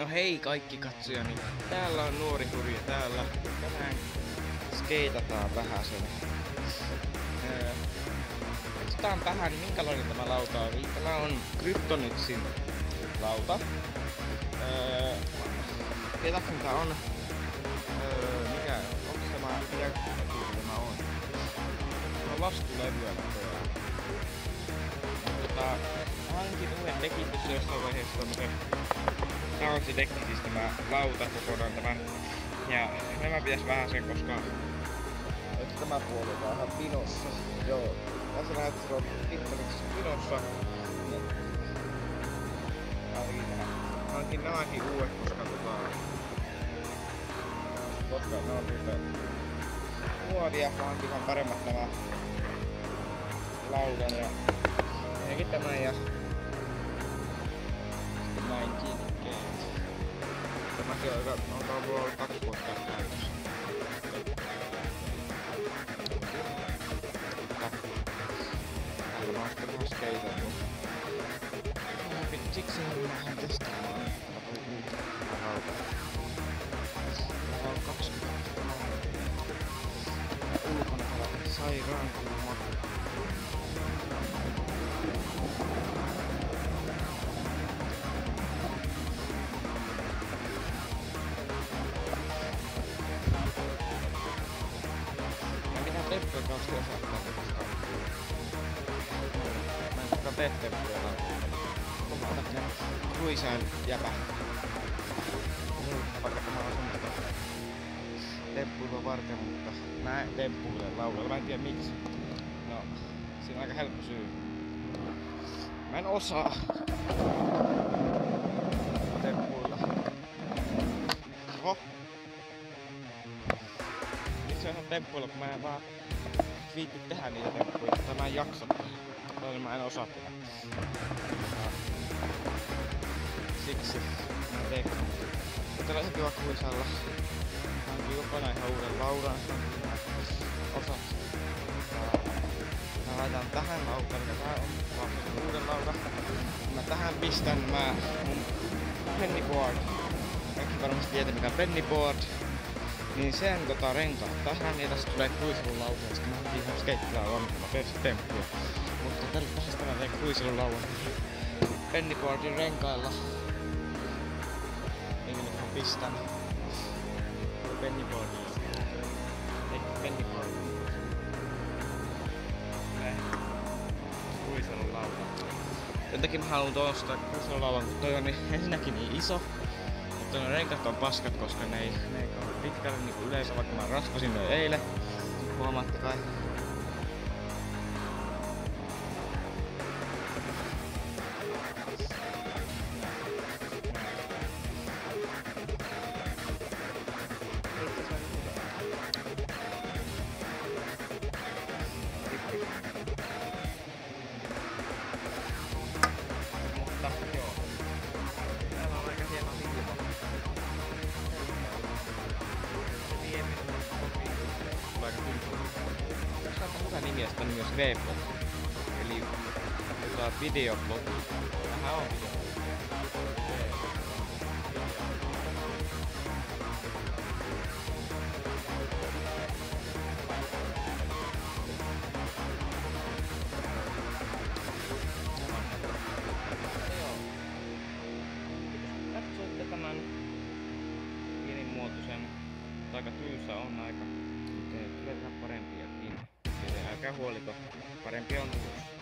No hei kaikki katsojani, täällä on nuori hurja täällä. Tänään skeitataan vähäsen. Katsotaan vähän minkälainen tämä lauta on. Eli tämä on Kryptonitsin lauta. Tietääkseni tää on... onks mikä tämä on? Tämä on lastulevyä näköjään. Hankin uuden dekin tuossa jossain vaiheessa tommosen kausidekki, siis tämä lauta kokonaan tämä. Ja nämä pitäis vähän sen, koska että tämä puoli on ihan pinossa. Joo, tässä näet, että se on pinossa. Hankin nämäkin uudet, koska ne on nyt muovia, hankin vähän paremmat nämä laudan ja ennenkin tämän ja sitten näin kiinnikkeet. Tämäkin on ollut 2 vuotta käytössä. Täällä mä oon sitten vähän skeitannut. Siksi mä lähden testaamaan uutta rautaa. Täällä on 20 ulkona täällä sairaan kuuma. Temppuja kausti osoittaa, koska mä en kukaan tee temppuja lautalla. Mä otan ne kruisään jäpä. Vaikka tämä on semmoista temppuilua varten, mutta mä en temppuile laulalla. Mä en tiedä miksi. No, siinä on aika helppo syy. Mä en osaa temppuilla. Oho! Se on temppuilla, kun mä en vaan viitti tehdä niitä temppuja, tai mä en jaksa tehdä. Mä en osaa tehdä. Siksi mä en teekään. Mutta täällä on ihan kiva kuisalla. Mä hankin kokonaan ihan uuden laudan. Osat. Mä laitan tähän lautaan, mikä tää on uuden laudan. Mä tähän pistän mun pennyboard. Kaikki varmasti tietää mikä on pennyboard. Niin sen renkaat tähän ja tästä tulee kruisilulauta ja sitten mä hankin ihan skeittilauan, kun mä teen temppuja. Mutta tästä mä teen kruisilulauan pennyboardin renkailla. Minkä nyt mä pistän pennyboardin. Ei pennyboardin. Näin. Kruisilulauta. Sen takia mä haluun ostaa kruisilulauan, kun toi on ensinnäkin niin iso. Mutta ne renkaat on paskat, koska ne ei kauhean pitkälle niin kuin yleensä, vaikka mä rasvasin noin eilen. Huomaatte kai. Mutta joo. Täällä on aika hieno ilma. Se vie minun kotiin. Tulee aika kylmä. Tässä on hyvä nimi ja sitten on myös V-blog. Eli videoblogi. Tämähän on videoblogi. Katsoitte tämän pienimuotoisen, mutta aika tylsä on aika. Tulee vähän parempiakin. Älkää huoliko, parempi on tulossa.